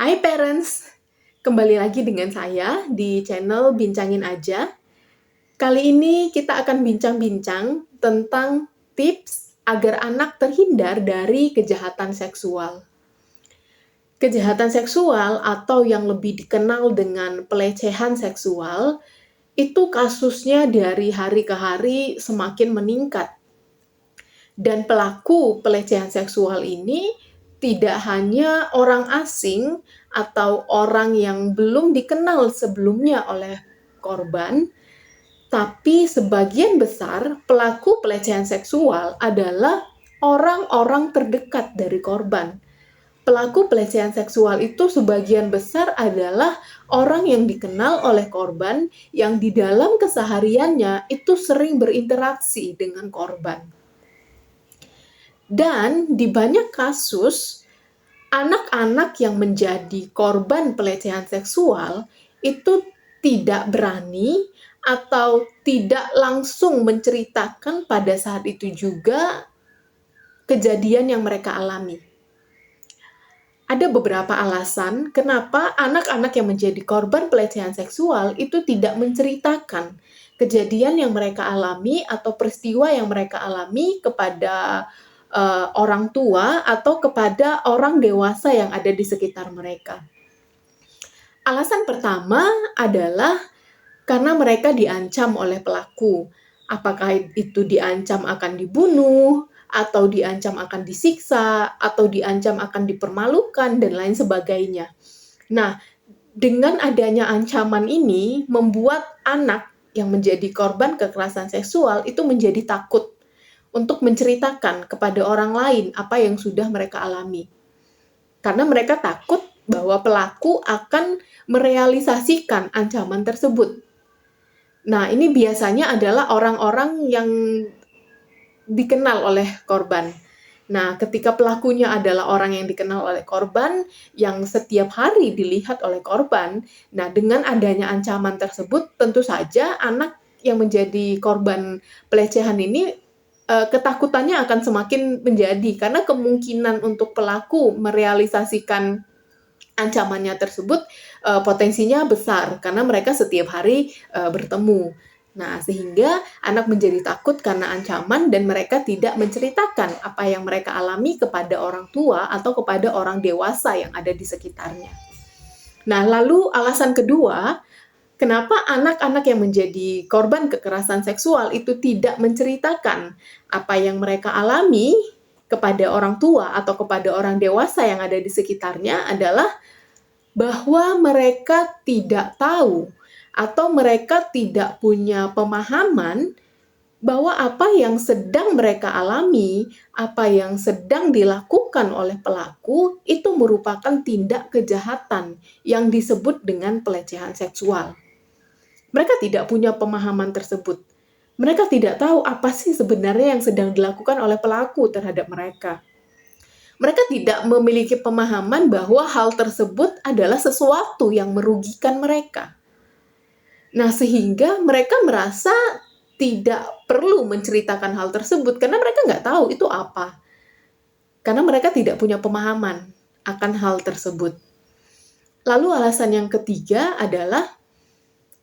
Hai parents, kembali lagi dengan saya di channel Bincangin Aja. Kali ini kita akan bincang-bincang tentang tips agar anak terhindar dari kejahatan seksual. Kejahatan seksual atau yang lebih dikenal dengan pelecehan seksual itu kasusnya dari hari ke hari semakin meningkat. Dan pelaku pelecehan seksual ini tidak hanya orang asing atau orang yang belum dikenal sebelumnya oleh korban, tapi sebagian besar pelaku pelecehan seksual adalah orang-orang terdekat dari korban. Pelaku pelecehan seksual itu sebagian besar adalah orang yang dikenal oleh korban yang di dalam kesehariannya itu sering berinteraksi dengan korban. Dan di banyak kasus, anak-anak yang menjadi korban pelecehan seksual itu tidak berani atau tidak langsung menceritakan pada saat itu juga kejadian yang mereka alami. Ada beberapa alasan kenapa anak-anak yang menjadi korban pelecehan seksual itu tidak menceritakan kejadian yang mereka alami atau peristiwa yang mereka alami kepada orang tua atau kepada orang dewasa yang ada di sekitar mereka. Alasan pertama adalah karena mereka diancam oleh pelaku. Apakah itu diancam akan dibunuh, atau diancam akan disiksa, atau diancam akan dipermalukan, dan lain sebagainya. Nah, dengan adanya ancaman ini, membuat anak yang menjadi korban kekerasan seksual itu menjadi takut untuk menceritakan kepada orang lain apa yang sudah mereka alami. Karena mereka takut bahwa pelaku akan merealisasikan ancaman tersebut. Nah, ini biasanya adalah orang-orang yang dikenal oleh korban. Nah, ketika pelakunya adalah orang yang dikenal oleh korban, yang setiap hari dilihat oleh korban, nah dengan adanya ancaman tersebut, tentu saja anak yang menjadi korban pelecehan ini ketakutannya akan semakin menjadi, karena kemungkinan untuk pelaku merealisasikan ancamannya tersebut potensinya besar, karena mereka setiap hari bertemu. Nah, sehingga anak menjadi takut karena ancaman dan mereka tidak menceritakan apa yang mereka alami kepada orang tua atau kepada orang dewasa yang ada di sekitarnya. Nah, lalu alasan kedua, kenapa anak-anak yang menjadi korban kekerasan seksual itu tidak menceritakan apa yang mereka alami kepada orang tua atau kepada orang dewasa yang ada di sekitarnya adalah bahwa mereka tidak tahu atau mereka tidak punya pemahaman bahwa apa yang sedang mereka alami, apa yang sedang dilakukan oleh pelaku itu merupakan tindak kejahatan yang disebut dengan pelecehan seksual. Mereka tidak punya pemahaman tersebut. Mereka tidak tahu apa sih sebenarnya yang sedang dilakukan oleh pelaku terhadap mereka. Mereka tidak memiliki pemahaman bahwa hal tersebut adalah sesuatu yang merugikan mereka. Nah, sehingga mereka merasa tidak perlu menceritakan hal tersebut karena mereka nggak tahu itu apa. Karena mereka tidak punya pemahaman akan hal tersebut. Lalu alasan yang ketiga adalah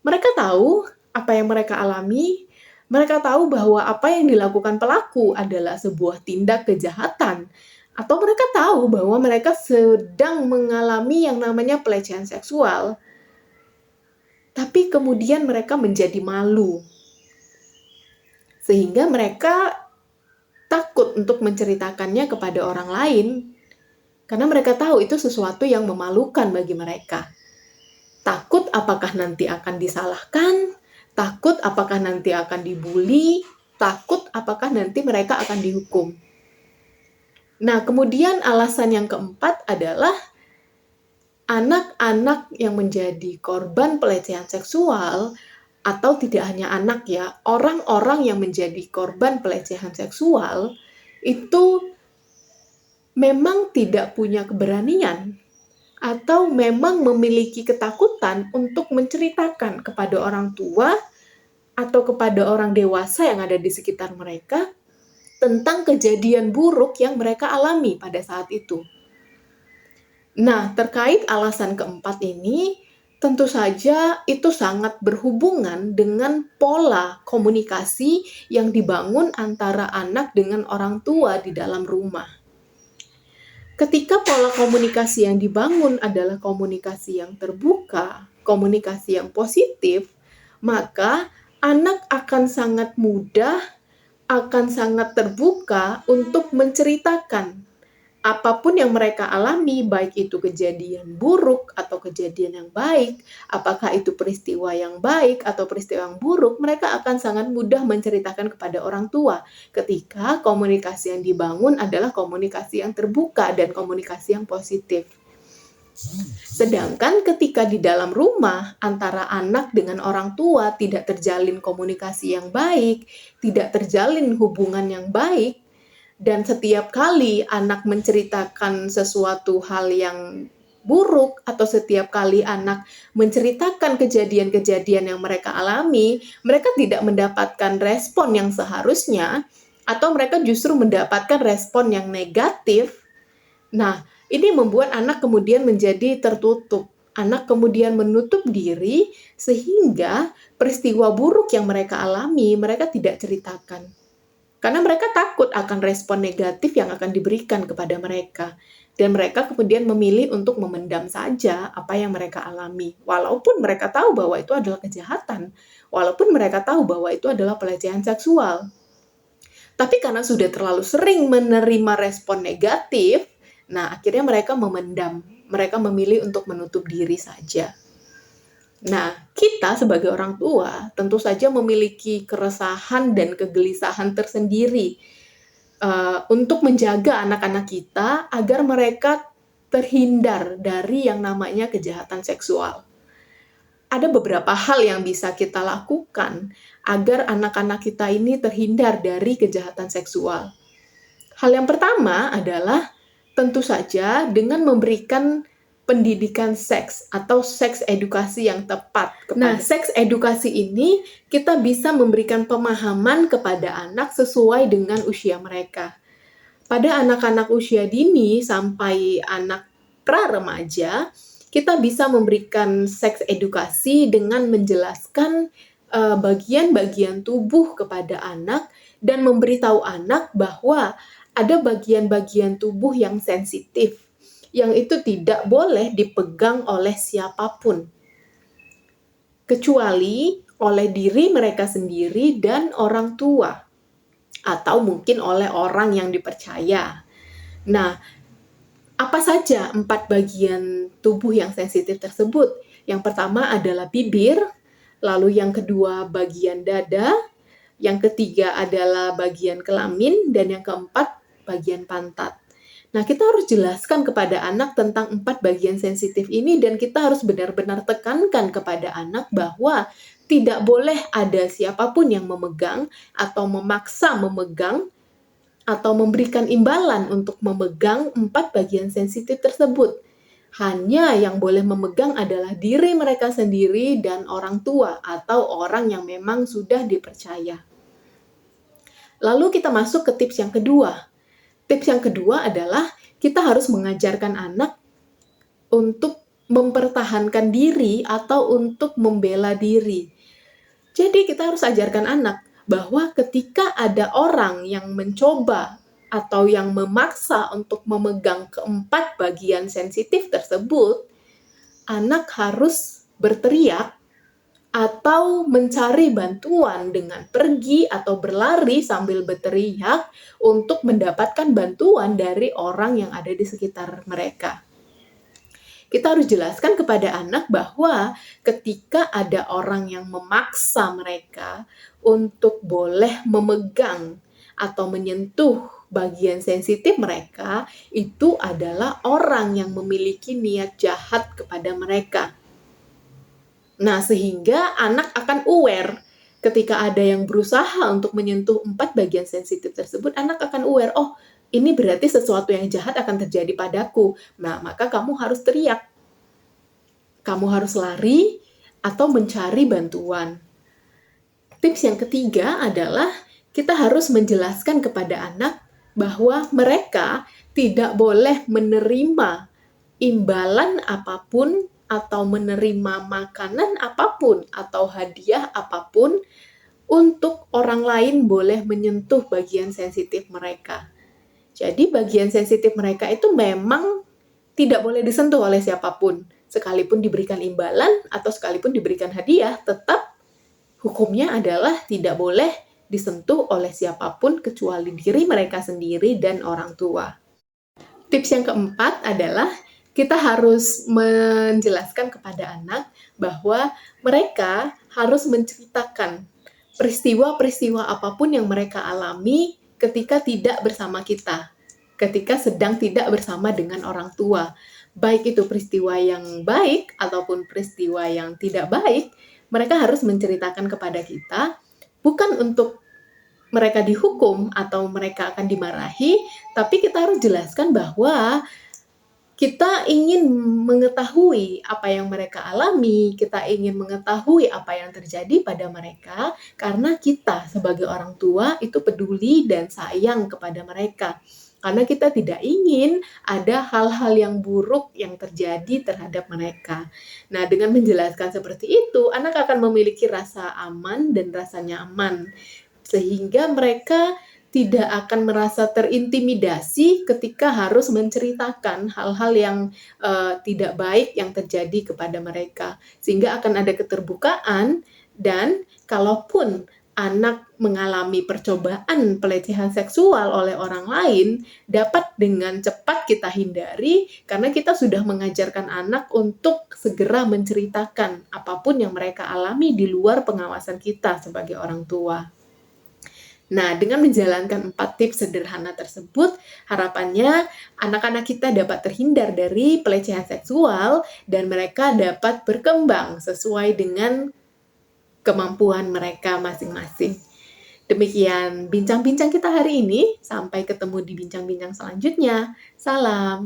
mereka tahu apa yang mereka alami, mereka tahu bahwa apa yang dilakukan pelaku adalah sebuah tindak kejahatan, atau mereka tahu bahwa mereka sedang mengalami yang namanya pelecehan seksual, tapi kemudian mereka menjadi malu, sehingga mereka takut untuk menceritakannya kepada orang lain, karena mereka tahu itu sesuatu yang memalukan bagi mereka. Takut apakah nanti akan disalahkan, takut apakah nanti akan dibully, takut apakah nanti mereka akan dihukum. Nah, kemudian alasan yang keempat adalah anak-anak yang menjadi korban pelecehan seksual, atau tidak hanya anak ya, orang-orang yang menjadi korban pelecehan seksual itu memang tidak punya keberanian atau memang memiliki ketakutan untuk menceritakan kepada orang tua atau kepada orang dewasa yang ada di sekitar mereka tentang kejadian buruk yang mereka alami pada saat itu. Nah, terkait alasan keempat ini, tentu saja itu sangat berhubungan dengan pola komunikasi yang dibangun antara anak dengan orang tua di dalam rumah. Ketika pola komunikasi yang dibangun adalah komunikasi yang terbuka, komunikasi yang positif, maka anak akan sangat mudah, akan sangat terbuka untuk menceritakan apapun yang mereka alami, baik itu kejadian buruk atau kejadian yang baik, apakah itu peristiwa yang baik atau peristiwa yang buruk, mereka akan sangat mudah menceritakan kepada orang tua ketika komunikasi yang dibangun adalah komunikasi yang terbuka dan komunikasi yang positif. Sedangkan ketika di dalam rumah antara anak dengan orang tua tidak terjalin komunikasi yang baik, tidak terjalin hubungan yang baik, dan setiap kali anak menceritakan sesuatu hal yang buruk atau setiap kali anak menceritakan kejadian-kejadian yang mereka alami, mereka tidak mendapatkan respon yang seharusnya atau mereka justru mendapatkan respon yang negatif. Nah, ini membuat anak kemudian menjadi tertutup. Anak kemudian menutup diri sehingga peristiwa buruk yang mereka alami mereka tidak ceritakan. Karena mereka takut akan respon negatif yang akan diberikan kepada mereka. Dan mereka kemudian memilih untuk memendam saja apa yang mereka alami. Walaupun mereka tahu bahwa itu adalah kejahatan. Walaupun mereka tahu bahwa itu adalah pelecehan seksual. Tapi karena sudah terlalu sering menerima respon negatif, nah akhirnya mereka memendam. Mereka memilih untuk menutup diri saja. Nah, kita sebagai orang tua tentu saja memiliki keresahan dan kegelisahan tersendiri untuk menjaga anak-anak kita agar mereka terhindar dari yang namanya kejahatan seksual. Ada beberapa hal yang bisa kita lakukan agar anak-anak kita ini terhindar dari kejahatan seksual. Hal yang pertama adalah tentu saja dengan memberikan pendidikan seks atau seks edukasi yang tepat. Nah, seks edukasi ini kita bisa memberikan pemahaman kepada anak sesuai dengan usia mereka. Pada anak-anak usia dini sampai anak pra-remaja, kita bisa memberikan seks edukasi dengan menjelaskan bagian-bagian tubuh kepada anak dan memberitahu anak bahwa ada bagian-bagian tubuh yang sensitif, yang itu tidak boleh dipegang oleh siapapun, kecuali oleh diri mereka sendiri dan orang tua, atau mungkin oleh orang yang dipercaya. Nah, apa saja 4 bagian tubuh yang sensitif tersebut? Yang pertama adalah bibir, lalu yang kedua bagian dada, yang ketiga adalah bagian kelamin, dan yang keempat bagian pantat. Nah, kita harus jelaskan kepada anak tentang 4 bagian sensitif ini dan kita harus benar-benar tekankan kepada anak bahwa tidak boleh ada siapapun yang memegang atau memaksa memegang atau memberikan imbalan untuk memegang 4 bagian sensitif tersebut. Hanya yang boleh memegang adalah diri mereka sendiri dan orang tua atau orang yang memang sudah dipercaya. Lalu kita masuk ke tips yang kedua. Tips yang kedua adalah kita harus mengajarkan anak untuk mempertahankan diri atau untuk membela diri. Jadi kita harus ajarkan anak bahwa ketika ada orang yang mencoba atau yang memaksa untuk memegang keempat bagian sensitif tersebut, anak harus berteriak atau mencari bantuan dengan pergi atau berlari sambil berteriak untuk mendapatkan bantuan dari orang yang ada di sekitar mereka. Kita harus jelaskan kepada anak bahwa ketika ada orang yang memaksa mereka untuk boleh memegang atau menyentuh bagian sensitif mereka, itu adalah orang yang memiliki niat jahat kepada mereka. Nah, sehingga anak akan aware ketika ada yang berusaha untuk menyentuh 4 bagian sensitif tersebut, anak akan aware, oh, ini berarti sesuatu yang jahat akan terjadi padaku. Nah, maka kamu harus teriak. Kamu harus lari atau mencari bantuan. Tips yang ketiga adalah kita harus menjelaskan kepada anak bahwa mereka tidak boleh menerima imbalan apapun atau menerima makanan apapun atau hadiah apapun untuk orang lain boleh menyentuh bagian sensitif mereka. Jadi bagian sensitif mereka itu memang tidak boleh disentuh oleh siapapun. Sekalipun diberikan imbalan atau sekalipun diberikan hadiah, tetap hukumnya adalah tidak boleh disentuh oleh siapapun kecuali diri mereka sendiri dan orang tua. Tips yang keempat adalah kita harus menjelaskan kepada anak bahwa mereka harus menceritakan peristiwa-peristiwa apapun yang mereka alami ketika tidak bersama kita, ketika sedang tidak bersama dengan orang tua. Baik itu peristiwa yang baik ataupun peristiwa yang tidak baik, mereka harus menceritakan kepada kita, bukan untuk mereka dihukum atau mereka akan dimarahi, tapi kita harus jelaskan bahwa kita ingin mengetahui apa yang mereka alami, kita ingin mengetahui apa yang terjadi pada mereka, karena kita sebagai orang tua itu peduli dan sayang kepada mereka. Karena kita tidak ingin ada hal-hal yang buruk yang terjadi terhadap mereka. Nah, dengan menjelaskan seperti itu, anak akan memiliki rasa aman dan rasa nyaman, sehingga mereka tidak akan merasa terintimidasi ketika harus menceritakan hal-hal yang tidak baik yang terjadi kepada mereka. Sehingga akan ada keterbukaan, dan kalaupun anak mengalami percobaan pelecehan seksual oleh orang lain, dapat dengan cepat kita hindari karena kita sudah mengajarkan anak untuk segera menceritakan apapun yang mereka alami di luar pengawasan kita sebagai orang tua. Nah, dengan menjalankan 4 tips sederhana tersebut, harapannya anak-anak kita dapat terhindar dari pelecehan seksual dan mereka dapat berkembang sesuai dengan kemampuan mereka masing-masing. Demikian bincang-bincang kita hari ini. Sampai ketemu di bincang-bincang selanjutnya. Salam.